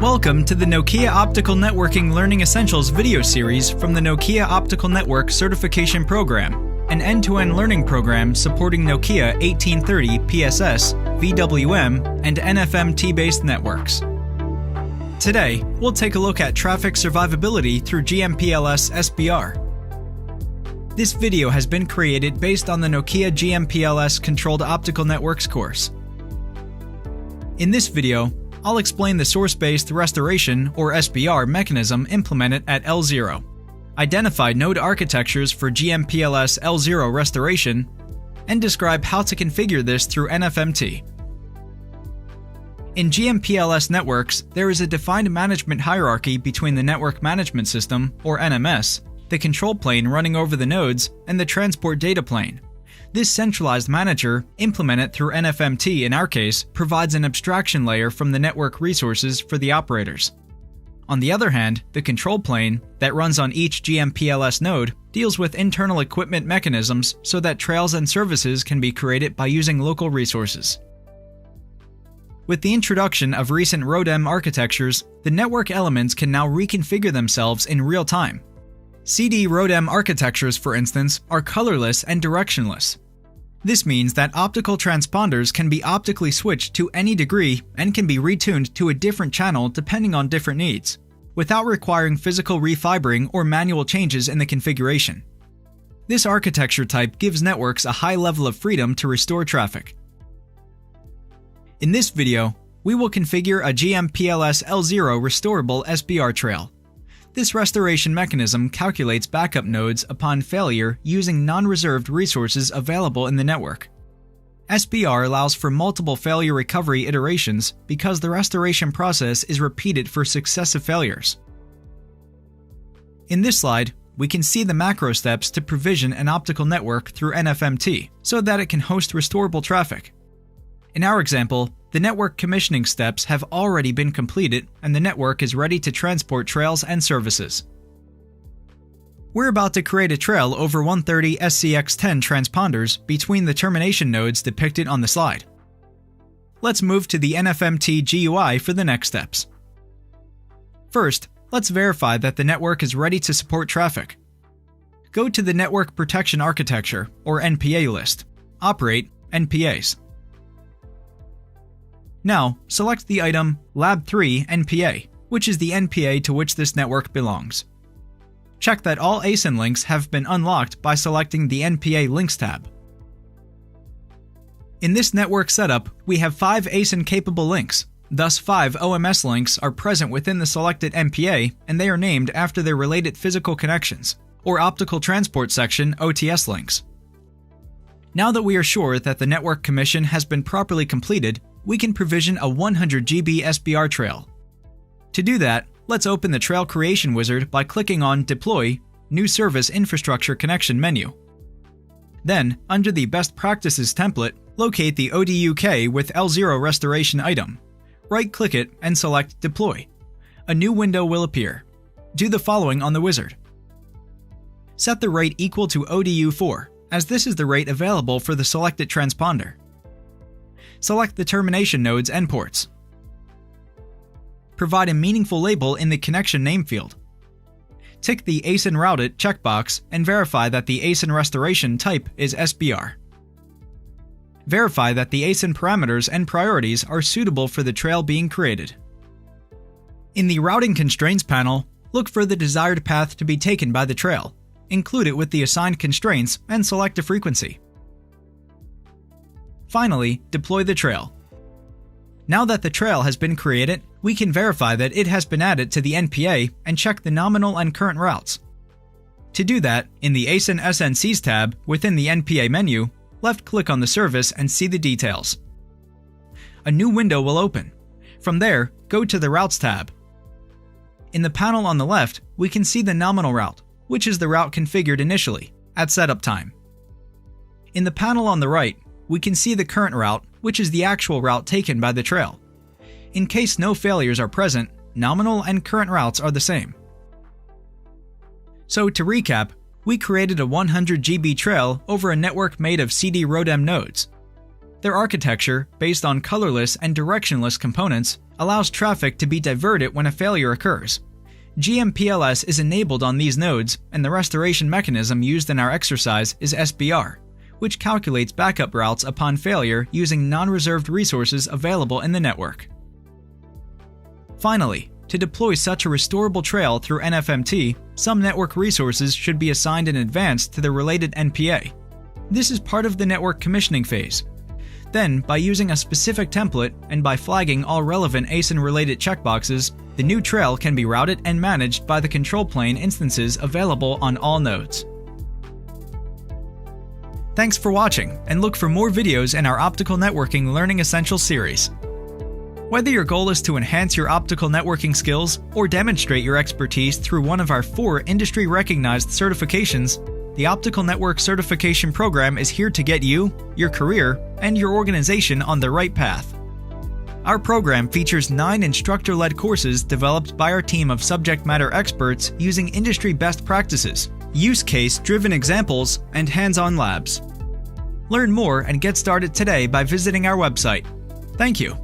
Welcome to the Nokia Optical Networking Learning Essentials video series from the Nokia Optical Network Certification Program, an end-to-end learning program supporting Nokia 1830 PSS, VWM, and NFMT-based networks. Today, we'll take a look at traffic survivability through GMPLS SBR. This video has been created based on the Nokia GMPLS Controlled Optical Networks course. In this video, I'll explain the source-based restoration or SBR mechanism implemented at L0, identify node architectures for GMPLS L0 restoration, and describe how to configure this through NFMT. In GMPLS networks, there is a defined management hierarchy between the network management system, or NMS, the control plane running over the nodes, and the transport data plane. This centralized manager, implemented through NFMT in our case, provides an abstraction layer from the network resources for the operators. On the other hand, the control plane, that runs on each GMPLS node, deals with internal equipment mechanisms so that trails and services can be created by using local resources. With the introduction of recent ROADM architectures, the network elements can now reconfigure themselves in real time. CD ROADM architectures, for instance, are colorless and directionless. This means that optical transponders can be optically switched to any degree and can be retuned to a different channel depending on different needs, without requiring physical refibering or manual changes in the configuration. This architecture type gives networks a high level of freedom to restore traffic. In this video, we will configure a GMPLS L0 restorable SBR trail. This restoration mechanism calculates backup nodes upon failure using non-reserved resources available in the network. SBR allows for multiple failure recovery iterations because the restoration process is repeated for successive failures. In this slide, we can see the macro steps to provision an optical network through NFMT so that it can host restorable traffic. In our example, the network commissioning steps have already been completed and the network is ready to transport trails and services. We're about to create a trail over 130 SCX10 transponders between the termination nodes depicted on the slide. Let's move to the NFMT GUI for the next steps. First, let's verify that the network is ready to support traffic. Go to the Network Protection Architecture, or NPA list. Operate NPAs. Now, select the item Lab 3 NPA, which is the NPA to which this network belongs. Check that all ASIN links have been unlocked by selecting the NPA Links tab. In this network setup, we have 5 ASIN-capable links, thus 5 OMS links are present within the selected NPA and they are named after their related physical connections, or Optical Transport Section OTS links. Now that we are sure that the network commission has been properly completed, we can provision a 100 GB SBR trail. To do that, let's open the Trail Creation Wizard by clicking on Deploy, New Service Infrastructure Connection menu. Then, under the Best Practices template, locate the ODUK with L0 restoration item. Right-click it and select Deploy. A new window will appear. Do the following on the wizard. Set the rate equal to ODU4, as this is the rate available for the selected transponder. Select the termination node's endports. Provide a meaningful label in the connection name field. Tick the ASIN routed checkbox and verify that the ASIN restoration type is SBR. Verify that the ASIN parameters and priorities are suitable for the trail being created. In the Routing Constraints panel, look for the desired path to be taken by the trail. Include it with the assigned constraints and select a frequency. Finally, deploy the trail. Now that the trail has been created, we can verify that it has been added to the NPA and check the nominal and current routes. To do that, in the ASIN SNCs tab within the NPA menu, left-click on the service and see the details. A new window will open. From there, go to the Routes tab. In the panel on the left, we can see the nominal route, which is the route configured initially, at setup time. In the panel on the right, we can see the current route, which is the actual route taken by the trail. In case no failures are present, nominal and current routes are the same. So to recap, we created a 100 GB trail over a network made of CD ROADM nodes. Their architecture, based on colorless and directionless components, allows traffic to be diverted when a failure occurs. GMPLS is enabled on these nodes, and the restoration mechanism used in our exercise is SBR, which calculates backup routes upon failure using non-reserved resources available in the network. Finally, to deploy such a restorable trail through NFMT, some network resources should be assigned in advance to the related NPA. This is part of the network commissioning phase. Then, by using a specific template and by flagging all relevant ASIN-related checkboxes, the new trail can be routed and managed by the control plane instances available on all nodes. Thanks for watching, and look for more videos in our Optical Networking Learning Essentials series. Whether your goal is to enhance your optical networking skills or demonstrate your expertise through one of our 4 industry-recognized certifications, the Optical Network Certification Program is here to get you, your career, and your organization on the right path. Our program features 9 instructor-led courses developed by our team of subject matter experts using industry best practices, use case-driven examples, and hands-on labs. Learn more and get started today by visiting our website. Thank you.